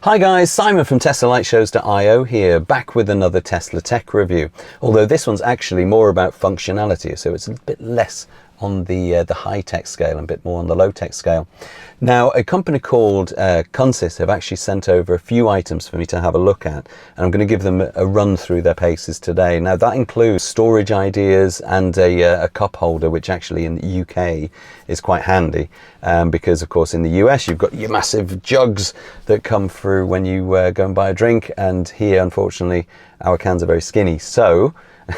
Hi guys, Simon from TeslaLightShows.io here, back with another Tesla tech review. Although this one's actually more about functionality, so it's a bit less on the high-tech scale and a bit more on the low-tech scale. Now, a company called Consys have actually sent over a few items for me to have a look at, and I'm going to give them a run through their paces today. Now, that includes storage ideas and a cup holder, which actually in the UK is quite handy, because of course in the US you've got your massive jugs that come through when you go and buy a drink, and here unfortunately our cans are very skinny, so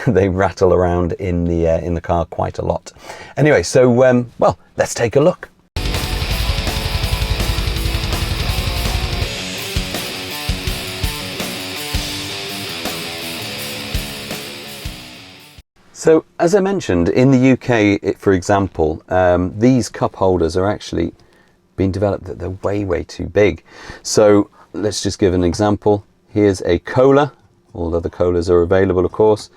they rattle around in the car quite a lot. Anyway, so well, let's take a look. So as I mentioned, in the UK, for example, these cup holders are actually being developed that they're way too big. So let's just give an example. Here's a cola. All other colas are available, of course.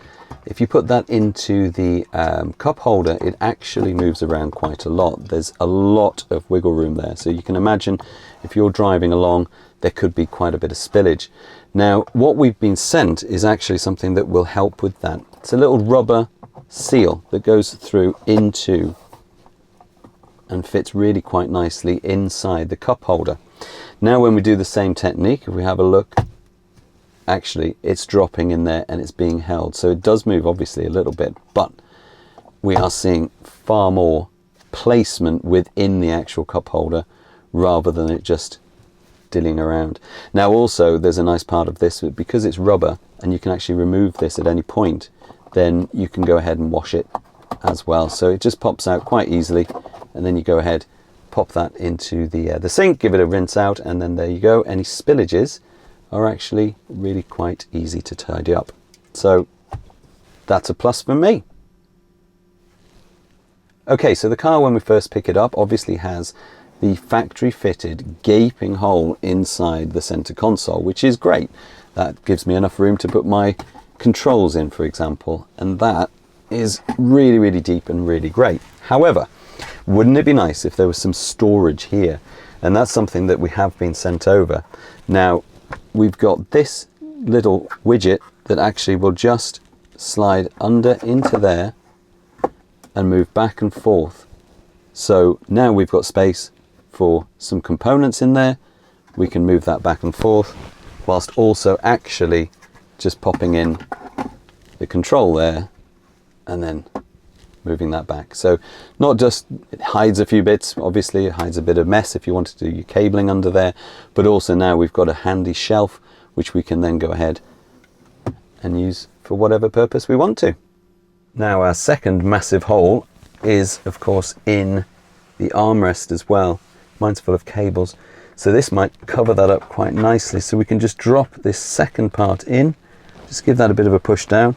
If you put that into the cup holder, it actually moves around quite a lot. There's a lot of wiggle room there. So you can imagine if you're driving along, there could be quite a bit of spillage. Now, what we've been sent is actually something that will help with that. It's a little rubber seal that goes through into and fits really quite nicely inside the cup holder. Now, when we do the same technique, if we have a look, actually it's dropping in there and it's being held, so it does move obviously a little bit, but we are seeing far more placement within the actual cup holder rather than it just dilling around. Now also there's a nice part of this, because it's rubber and you can actually remove this at any point, then you can go ahead and wash it as well, so it just pops out quite easily, and then you go ahead, pop that into the sink, give it a rinse out, and then there you go. Any spillages are actually really quite easy to tidy up. So that's a plus for me. Okay, so the car, when we first pick it up, obviously has the factory fitted gaping hole inside the center console, which is great. That gives me enough room to put my controls in, for example, and that is really deep and really great. However, wouldn't it be nice if there was some storage here? And that's something that we have been sent over. Now, we've got this little widget that actually will just slide under into there and move back and forth. So now we've got space for some components in there. We can move that back and forth whilst also actually just popping in the control there and then moving that back. So not just it hides a few bits, obviously it hides a bit of mess if you want to do your cabling under there, but also now we've got a handy shelf which we can then go ahead and use for whatever purpose we want to. Now, our second massive hole is of course in the armrest as well. Mine's full of cables, so this might cover that up quite nicely, so we can just drop this second part in, just give that a bit of a push down.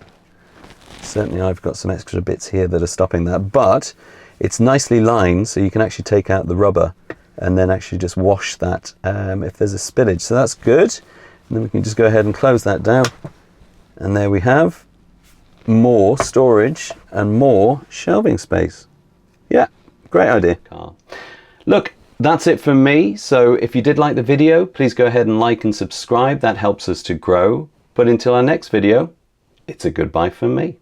Certainly I've got some extra bits here that are stopping that, but it's nicely lined, so you can actually take out the rubber and then actually just wash that if there's a spillage, so that's good. And then we can just go ahead and close that down, and there we have more storage and more shelving space. Yeah, great idea. Look, that's it from me. So if you did like the video, please go ahead and like and subscribe. That helps us to grow. But until our next video, it's a goodbye from me.